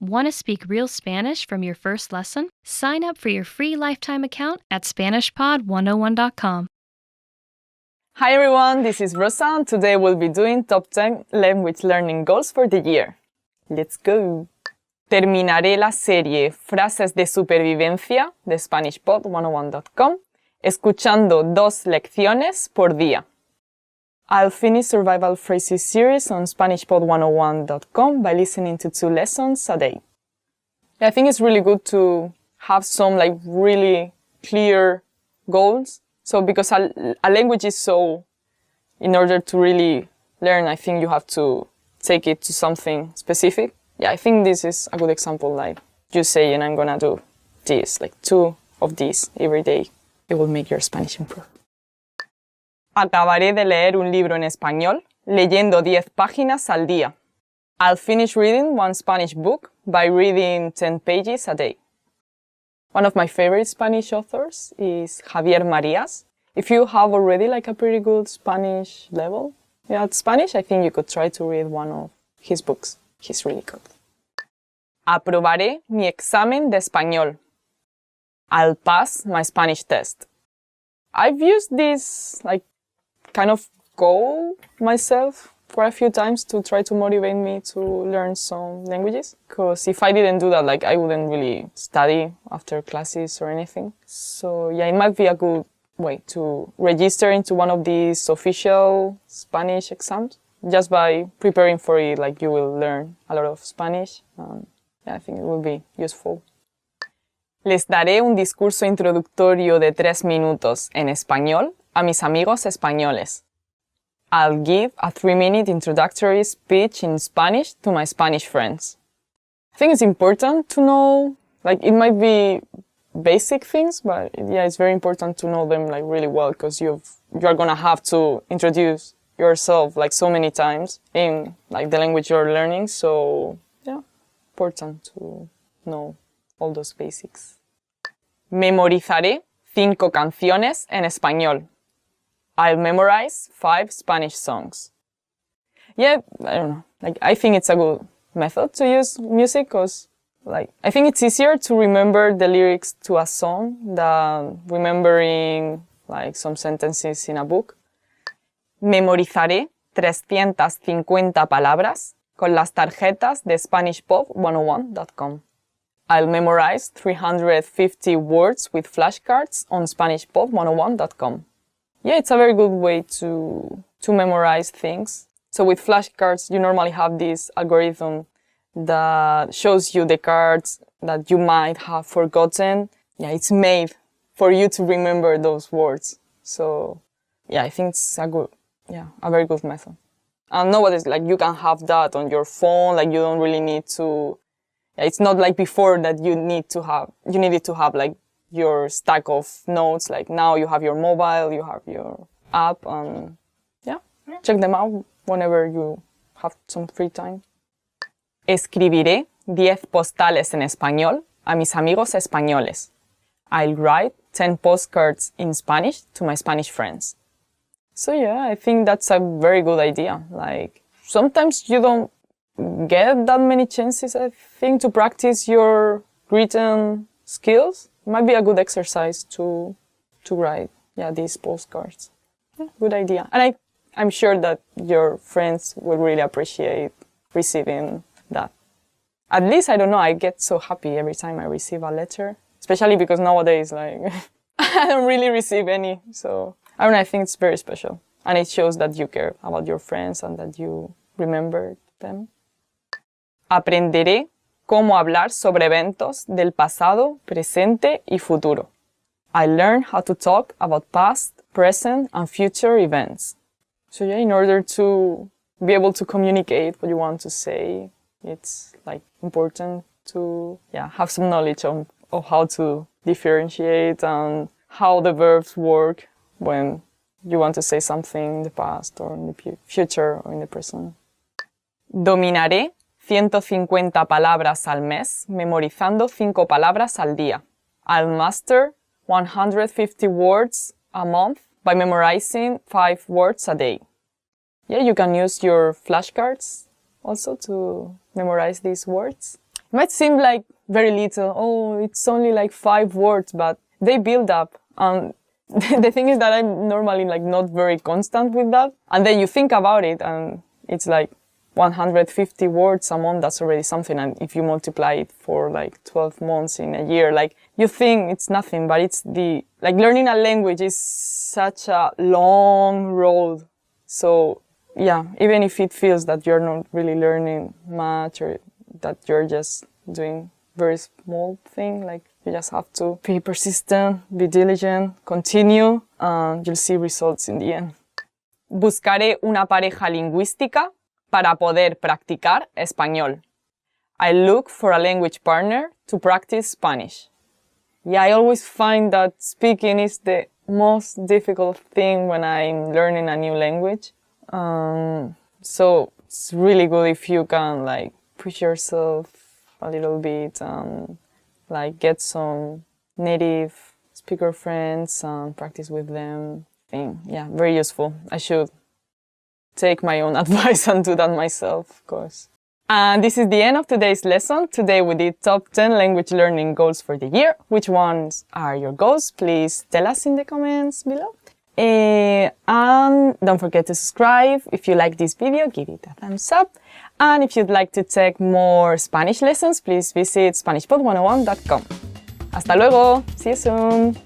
Want to speak real Spanish from your first lesson? Sign up for your free lifetime account at SpanishPod101.com. Hi everyone, this is Rosa, and today we'll be doing top 10 language learning goals for the year. Let's go! Terminaré la serie Frases de Supervivencia de SpanishPod101.com escuchando 2 lecciones por día. I'll finish Survival Phrases series on SpanishPod101.com by listening to 2 lessons a day. I think it's really good to have some really clear goals. So because a language is so, in order to really learn, I think you have to take it to something specific. Yeah, I think this is a good example, like you saying I'm gonna do this, 2 of these every day. It will make your Spanish improve. Acabaré de leer un libro en español leyendo 10 páginas al día. I'll finish reading 1 Spanish book by reading 10 pages a day. One of my favorite Spanish authors is Javier Marías. If you have already a pretty good Spanish level at Spanish, I think you could try to read one of his books. He's really good. Aprobaré mi examen de español. I'll pass my Spanish test. I've used this kind of goal myself quite a few times to try to motivate me to learn some languages. Because if I didn't do that, I wouldn't really study after classes or anything. So yeah, it might be a good way to register into one of these official Spanish exams. Just by preparing for it, you will learn a lot of Spanish. I think it will be useful. Les daré un discurso introductorio de 3 minutos en español a mis amigos españoles. I'll give a 3-minute introductory speech in Spanish to my Spanish friends. I think it's important to know, it might be basic things, but yeah, it's very important to know them really well, because you're gonna have to introduce yourself so many times in the language you're learning. So yeah, important to know all those basics. Memorizaré 5 canciones en español. I'll memorize 5 Spanish songs. Yeah, I don't know. I think it's a good method to use music, because I think it's easier to remember the lyrics to a song than remembering some sentences in a book. Memorizaré 350 palabras con las tarjetas de SpanishPod101.com. I'll memorize 350 words with flashcards on SpanishPod101.com. Yeah, it's a very good way to memorize things. So with flashcards, you normally have this algorithm that shows you the cards that you might have forgotten. Yeah, it's made for you to remember those words. So yeah, I think it's a very good method. And nowadays, you can have that on your phone. You don't really need to. It's not like before that you needed to have your stack of notes. Now you have your mobile, you have your app, and check them out whenever you have some free time. Escribiré 10 postales en español a mis amigos españoles. I'll write 10 postcards in Spanish to my Spanish friends. So yeah, I think that's a very good idea. Sometimes you don't get that many chances, I think, to practice your written skills. It might be a good exercise to write, these postcards. Yeah, good idea. And I'm sure that your friends will really appreciate receiving that. At least, I don't know, I get so happy every time I receive a letter, especially because nowadays, I don't really receive any. So I don't know, I think it's very special. And it shows that you care about your friends and that you remember them. Aprenderé cómo hablar sobre eventos del pasado, presente y futuro. I learn how to talk about past, present, and future events. So yeah, in order to be able to communicate what you want to say, it's important to have some knowledge of how to differentiate and how the verbs work when you want to say something in the past or in the future or in the present. Dominaré 150 palabras al mes, memorizando 5 palabras al día. I'll master 150 words a month by memorizing 5 words a day. Yeah, you can use your flashcards also to memorize these words. It might seem like very little. Oh, it's only like 5 words, but they build up. And the thing is that I'm normally like not very constant with that. And then you think about it and it's like 150 words a month, that's already something. And if you multiply it for like 12 months in a year, like you think it's nothing, but it's like learning a language is such a long road. So yeah, even if it feels that you're not really learning much or that you're just doing very small thing, like you just have to be persistent, be diligent, continue, and you'll see results in the end. Buscaré una pareja lingüística para poder practicar español. I look for a language partner to practice Spanish. Yeah, I always find that speaking is the most difficult thing when I'm learning a new language. So it's really good if you can like push yourself a little bit and like get some native speaker friends and practice with them. Yeah, very useful. I should take my own advice and do that myself, of course. And this is the end of today's lesson. Today we did top 10 language learning goals for the year. Which ones are your goals? Please tell us in the comments below. And don't forget to subscribe. If you like this video, give it a thumbs up. And if you'd like to take more Spanish lessons, please visit SpanishPod101.com. Hasta luego! See you soon!